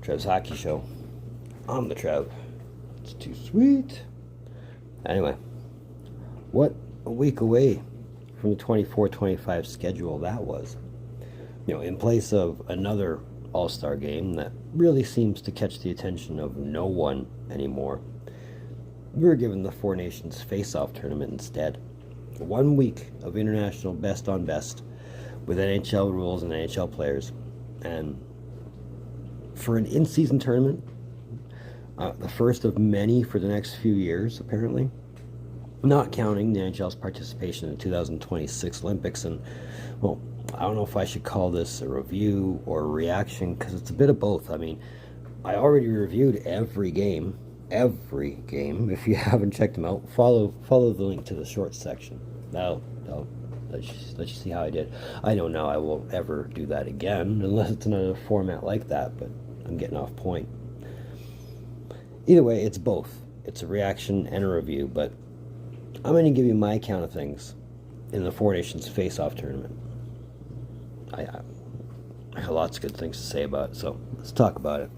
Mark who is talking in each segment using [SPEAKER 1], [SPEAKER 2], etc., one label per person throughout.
[SPEAKER 1] Trev's Hockey Show. I'm the Trev. It's too sweet. Anyway, what a week away from the 24-25 schedule that was. In place of another All-Star game that really seems to catch the attention of no one anymore, we were given the Four Nations Face-Off tournament instead. 1 week of international best-on-best with NHL rules and NHL players. And for an in-season tournament, the first of many for the next few years, apparently, not counting the NHL's participation in the 2026 Olympics. And, well, I don't know if I should call this a review or a reaction, because it's a bit of both. I mean, I already reviewed every game. If you haven't checked them out, follow the link to the shorts section. That'll let you see how I did. I don't know I won't ever do that again, unless it's another format like that, but I'm getting off point. Either way, it's both. It's a reaction and a review, but I'm going to give you my account of things in the Four Nations Face-Off tournament. I have lots of good things to say about it, so let's talk about it.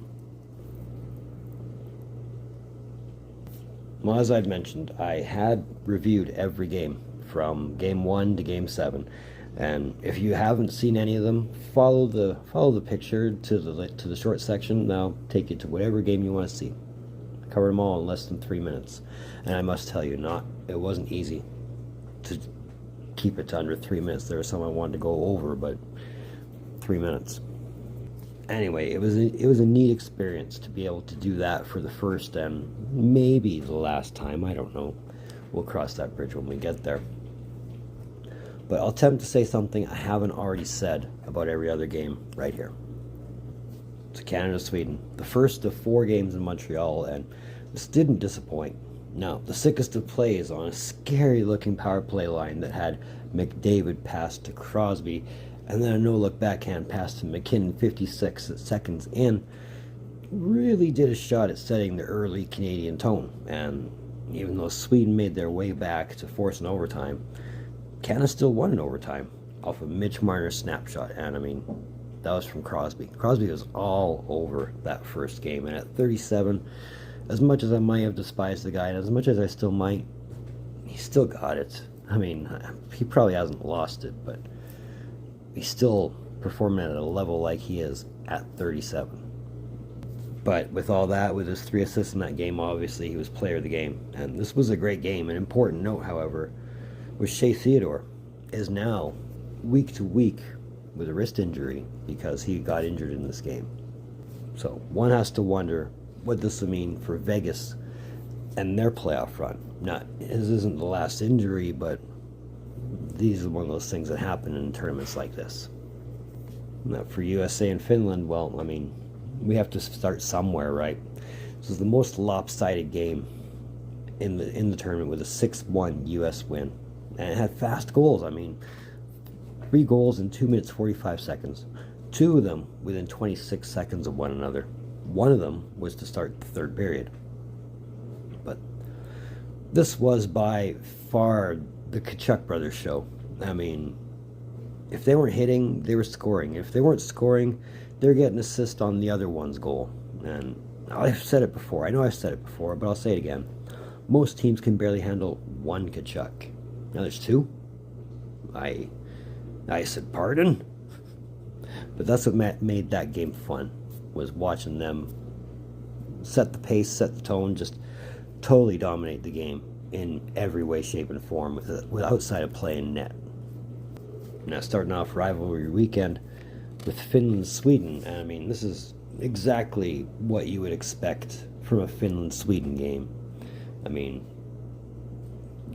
[SPEAKER 1] Well, as I'd mentioned, I had reviewed every game from Game 1 to Game 7, and if you haven't seen any of them, follow the picture to the short section. That'll take you to whatever game you want to see. I covered them all in less than 3 minutes, and I must tell you, it wasn't easy to keep it to under 3 minutes. There was some I wanted to go over, but 3 minutes. Anyway, it was a neat experience to be able to do that for the first and maybe the last time. I don't know. We'll cross that bridge when we get there. But I'll attempt to say something I haven't already said about every other game right here. It's Canada-Sweden, the first of 4 games in Montreal, and this didn't disappoint. No, the sickest of plays on a scary-looking power play line that had McDavid pass to Crosby, and then a no-look backhand pass to McKinnon 56 seconds in, really did a shot at setting the early Canadian tone. And even though Sweden made their way back to force an overtime, Canada still won in overtime off of Mitch Marner's snapshot. And I mean, that was from Crosby. Crosby was all over that first game, and at 37, as much as I might have despised the guy, and as much as I still might, he still got it. I mean, he probably hasn't lost it, but he's still performing at a level like he is at 37. But with all that, with his 3 assists in that game, obviously he was player of the game. And this was a great game. An important note, however, was Shea Theodore is now week to week with a wrist injury because he got injured in this game. So one has to wonder what this will mean for Vegas and their playoff run. His isn't the last injury, but these are one of those things that happen in tournaments like this. Now, for USA and Finland, well, I mean, we have to start somewhere, right? This is the most lopsided game in the tournament, with a 6-1 US win. And it had fast goals. I mean, 3 goals in 2 minutes 45 seconds. 2 of them within 26 seconds of one another. One of them was to start the third period. But this was by far the Tkachuk brothers show. I mean, if they weren't hitting, they were scoring. If they weren't scoring, they're getting assist on the other one's goal. And I've said it before. I know I've said it before, but I'll say it again. Most teams can barely handle 1 Tkachuk. Now there's 2. I said pardon? But that's what made that game fun, was watching them set the pace, set the tone, just totally dominate the game in every way, shape, and form with outside of play and net. Now, starting off rivalry weekend with Finland-Sweden, and I mean, this is exactly what you would expect from a Finland-Sweden game. I mean,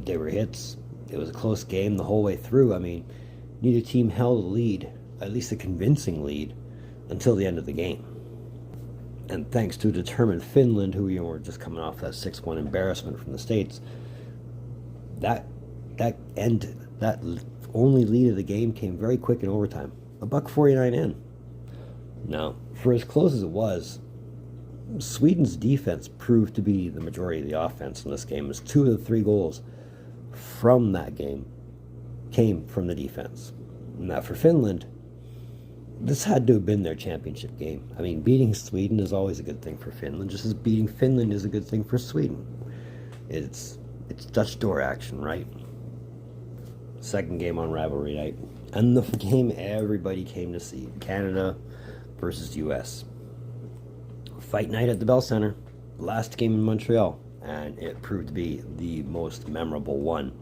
[SPEAKER 1] they were hits. It was a close game the whole way through. I mean, neither team held a lead, at least a convincing lead, until the end of the game. And thanks to a determined Finland, who were just coming off that 6-1 embarrassment from the States, that only lead of the game came very quick in overtime. $1:49 in. Now, for as close as it was, Sweden's defense proved to be the majority of the offense in this game, as 2 of the 3 goals from that game came from the defense. Now, for Finland, This had to have been their championship game. I mean, beating Sweden is always a good thing for Finland, just as beating Finland is a good thing for Sweden. It's Dutch door action, right? Second game on Rivalry Night. And the game everybody came to see. Canada versus US. Fight night at the Bell Center. Last game in Montreal. And it proved to be the most memorable one.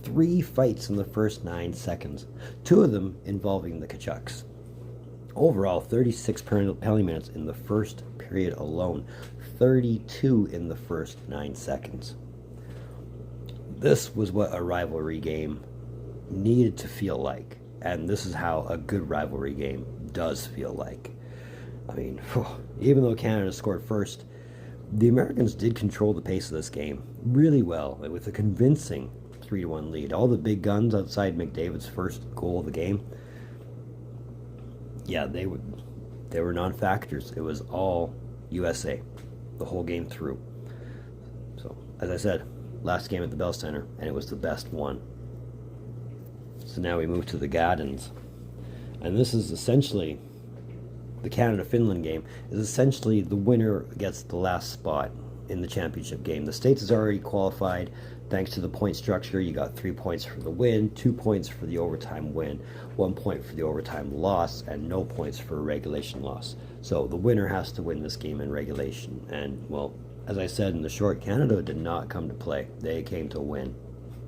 [SPEAKER 1] 3 fights in the first 9 seconds. 2 of them involving the Kachucks. Overall, 36 penalty minutes in the first period alone. 32 in the first 9 seconds. This was what a rivalry game needed to feel like. And this is how a good rivalry game does feel like. I mean, even though Canada scored first, the Americans did control the pace of this game really well, with a convincing 3-1 lead. All the big guns outside McDavid's first goal of the game, yeah, they were non-factors. It was all USA the whole game through. So, as I said, last game at the Bell Center, and it was the best one. So now we move to the Gaddens. And this is essentially, the Canada-Finland game is essentially the winner gets the last spot in the championship game. The States has already qualified thanks to the point structure. You got 3 points for the win, 2 points for the overtime win, 1 point for the overtime loss, and no points for a regulation loss. So the winner has to win this game in regulation. And, well, as I said in the short, Canada did not come to play. They came to win.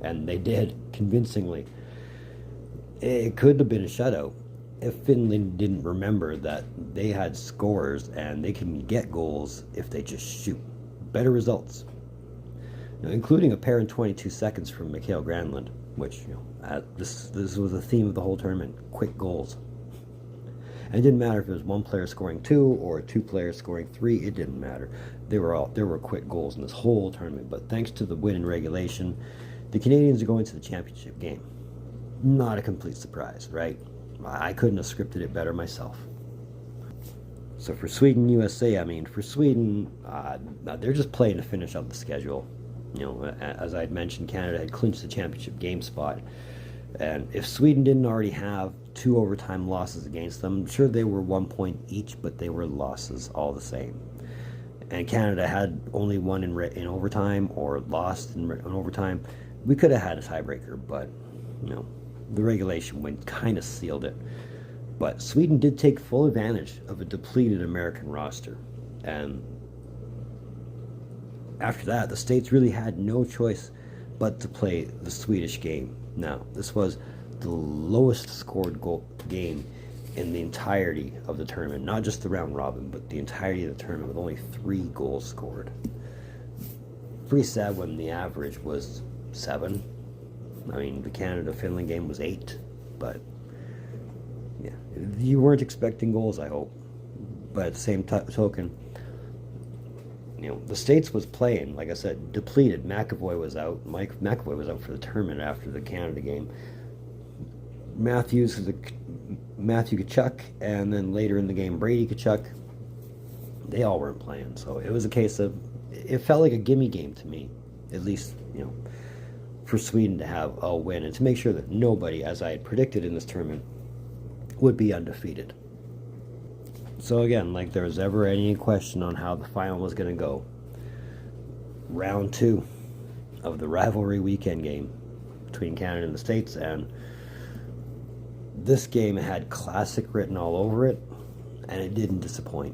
[SPEAKER 1] And they did, convincingly. It could have been a shutout if Finland didn't remember that they had scorers and they can get goals if they just shoot. Better results. Now, including a pair in 22 seconds from Mikael Granlund, which, this was the theme of the whole tournament, quick goals. And it didn't matter if it was one player scoring 2 or 2 players scoring 3, it didn't matter. There were quick goals in this whole tournament, but thanks to the win in regulation, the Canadians are going to the championship game. Not a complete surprise, right? I couldn't have scripted it better myself. So for Sweden, USA, I mean, for Sweden, they're just playing to finish out the schedule. As I had mentioned, Canada had clinched the championship game spot. And if Sweden didn't already have 2 overtime losses against them, I'm sure they were 1 point each, but they were losses all the same. And Canada had only won in overtime or lost in overtime. We could have had a tiebreaker, but, the regulation win kind of sealed it. But Sweden did take full advantage of a depleted American roster. And after that, the States really had no choice but to play the Swedish game. Now, this was the lowest scored goal game in the entirety of the tournament. Not just the round robin, but the entirety of the tournament, with only 3 goals scored. Pretty sad when the average was 7. I mean, the Canada-Finland game was 8, but yeah, you weren't expecting goals, I hope. But at the same token, the States was playing, like I said, depleted. McAvoy was out. McAvoy was out for the tournament after the Canada game. Matthew Tkachuk, and then later in the game, Brady Tkachuk. They all weren't playing, so it was a case of, it felt like a gimme game to me, at least, for Sweden to have a win and to make sure that nobody, as I had predicted in this tournament, would be undefeated. So again, like there was ever any question on how the final was going to go, round 2 of the rivalry weekend game between Canada and the States, and this game had classic written all over it, and it didn't disappoint.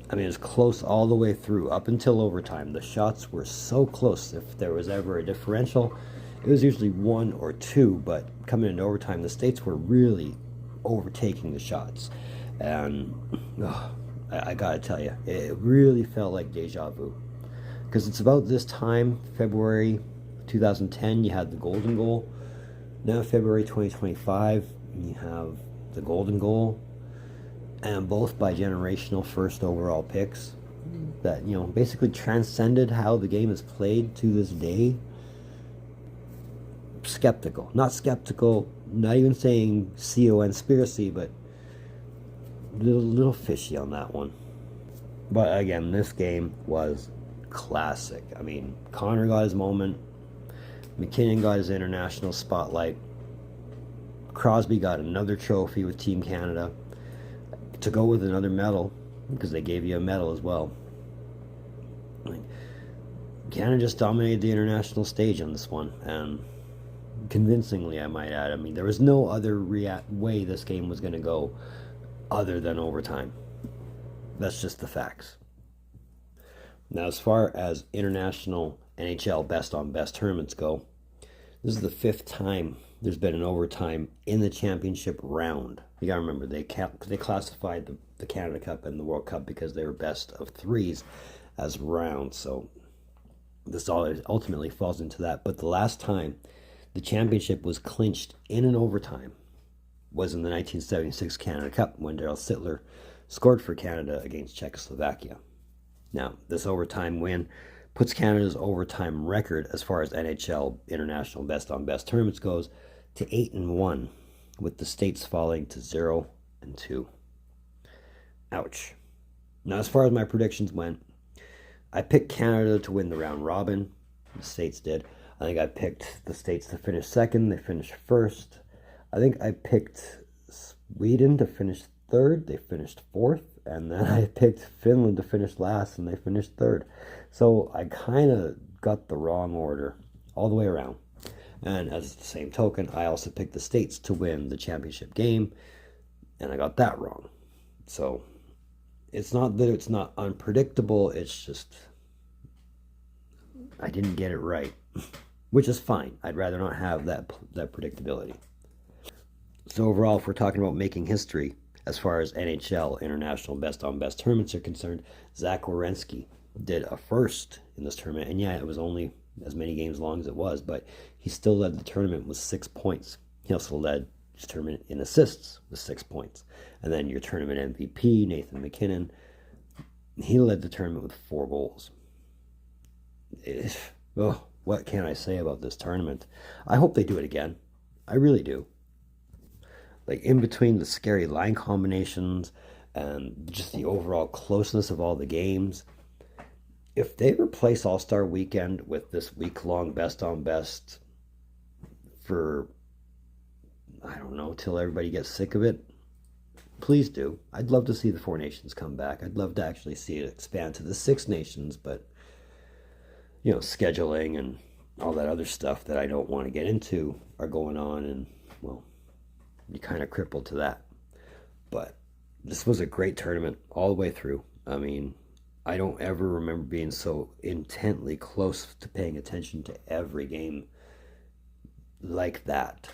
[SPEAKER 1] I mean, it was close all the way through, up until overtime. The shots were so close. If there was ever a differential, it was usually 1 or 2, but coming into overtime, the States were really overtaking the shots. And I gotta tell you, it really felt like deja vu. Because it's about this time, February 2010, you had the golden goal. Now February 2025, you have the golden goal. And both by generational first overall picks that, basically transcended how the game is played to this day. Skeptical. Not skeptical, not even saying conspiracy, but little fishy on that one. But again, this game was classic. I mean, Connor got his moment. McKinnon got his international spotlight. Crosby got another trophy with Team Canada. to go with another medal, because they gave you a medal as well. Like, Canada just dominated the international stage on this one, and convincingly, I might add. I mean, there was no other way this game was going to go other than overtime. That's just the facts. Now, as far as international NHL best-on-best tournaments go, this is the 5th time there's been an overtime in the championship round. You gotta remember, they classified the Canada Cup and the World Cup because they were best of 3s as rounds. So this all ultimately falls into that. But the last time the championship was clinched in an overtime was in the 1976 Canada Cup, when Daryl Sittler scored for Canada against Czechoslovakia. Now, this overtime win puts Canada's overtime record as far as NHL international best-on-best tournaments goes to 8-1, with the States falling to 0-2. Ouch. Now, as far as my predictions went, I picked Canada to win the round robin. The States did. I think I picked the States to finish second. They finished first. I think I picked Sweden to finish third. They finished fourth. And then I picked Finland to finish last, and they finished third. So I kind of got the wrong order all the way around. And as the same token, I also picked the States to win the championship game, and I got that wrong. So it's not that it's not unpredictable, it's just I didn't get it right, which is fine. I'd rather not have that predictability. So overall, if we're talking about making history, as far as NHL international best-on-best tournaments are concerned, Zach Werenski did a first in this tournament. And yeah, it was only as many games long as it was, but he still led the tournament with 6 points. He also led his tournament in assists with 6 points. And then your tournament MVP, Nathan MacKinnon, he led the tournament with 4 goals. What can I say about this tournament? I hope they do it again. I really do. Like, in between the scary line combinations and just the overall closeness of all the games, if they replace All-Star Weekend with this week-long best-on-best for, I don't know, till everybody gets sick of it, please do. I'd love to see the 4 nations come back. I'd love to actually see it expand to the 6 nations, but, you know, scheduling and all that other stuff that I don't want to get into are going on, and, well, you kind of crippled to that. But this was a great tournament all the way through. I mean, I don't ever remember being so intently close to paying attention to every game like that.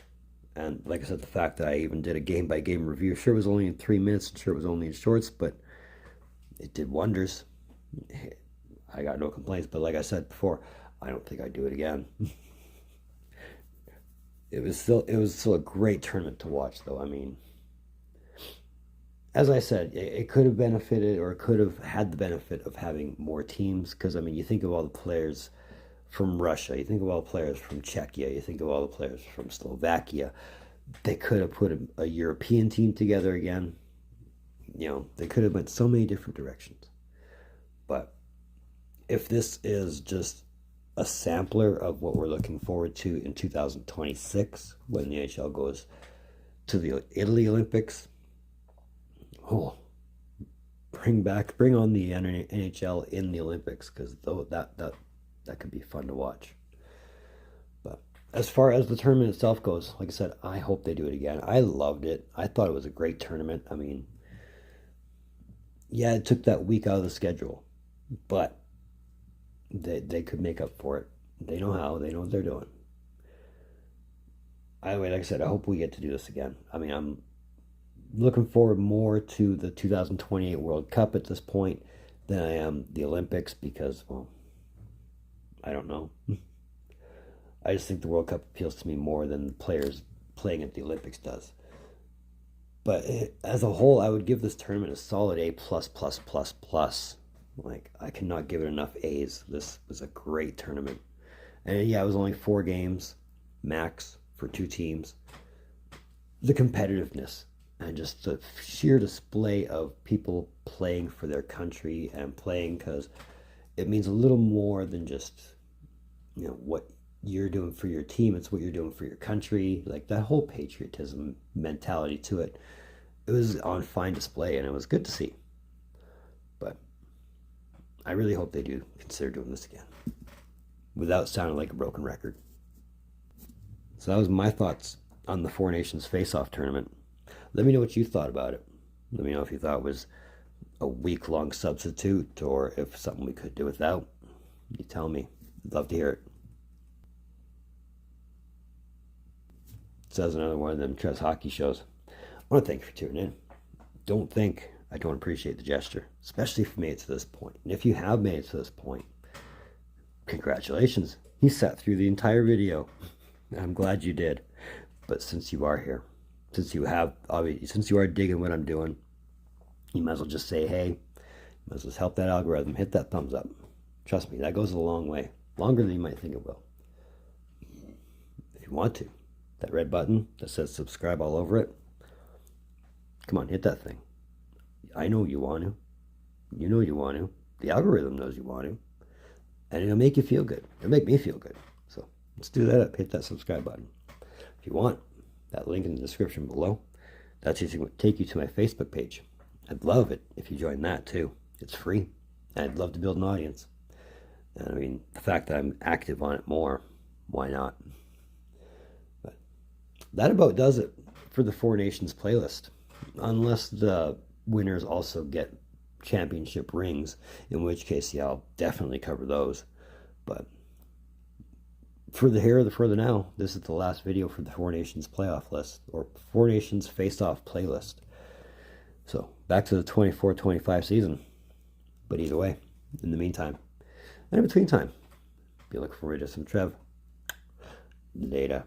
[SPEAKER 1] And like I said, the fact that I even did a game-by-game review, sure it was only in 3 minutes, sure it was only in shorts, but it did wonders. I got no complaints, but like I said before, I don't think I'd do it again. It was still a great tournament to watch, though. I mean, as I said, it could have benefited, or it could have had the benefit of having more teams, because, I mean, you think of all the players from Russia, you think of all the players from Czechia, you think of all the players from Slovakia. They could have put a European team together again. You know, they could have went so many different directions. But if this is just a sampler of what we're looking forward to in 2026, when the NHL goes to the Italy Olympics, bring on the NHL in the Olympics, because that could be fun to watch. But as far as the tournament itself goes, like I said, I hope they do it again. I loved it. I thought it was a great tournament. I mean, yeah, it took that week out of the schedule, but they could make up for it. They know how. They know what they're doing. Anyway, like I said, I hope we get to do this again. I mean, I'm looking forward more to the 2028 World Cup at this point than I am the Olympics, because, well, I don't know. I just think the World Cup appeals to me more than the players playing at the Olympics does. But as a whole, I would give this tournament a solid A++++. Like, I cannot give it enough A's. This was a great tournament. And yeah, it was only 4 games max for 2 teams. The competitiveness and just the sheer display of people playing for their country and playing because it means a little more than just, you know, what you're doing for your team. It's what you're doing for your country. Like, that whole patriotism mentality to it it was on fine display, and it was good to see. But I really hope they do consider doing this again without sounding like a broken record. So that was my thoughts on the Four Nations Face-Off tournament. Let me know what you thought about it. Let me know if you thought it was a week-long substitute or if something we could do without. You tell me. I'd love to hear it. So that's another one of them Trev's hockey shows. I want to thank you for tuning in. Don't think I don't appreciate the gesture, especially if you made it to this point. And if you have made it to this point, congratulations. You sat through the entire video. I'm glad you did. But since you are here, since you are digging what I'm doing, you might as well just say, hey, you might as well help that algorithm. Hit that thumbs up. Trust me, that goes a long way. Longer than you might think it will. If you want to. That red button that says subscribe all over it. Come on, hit that thing. I know you want to. You know you want to. The algorithm knows you want to. And it'll make you feel good. It'll make me feel good. So let's do that up. Hit that subscribe button. If you want, that link in the description below. That's just going to take you to my Facebook page. I'd love it if you join that too. It's free. And I'd love to build an audience. And I mean, the fact that I'm active on it more, why not? But that about does it for the Four Nations playlist. Unless the winners also get championship rings, in which case, yeah, I'll definitely cover those. But for the here or the further now, this is the last video for the Four Nations playoff list, or Four Nations face-off playlist. So back to the 24-25 season. But either way, in the meantime, and in between time, be looking forward to some Trev. Later.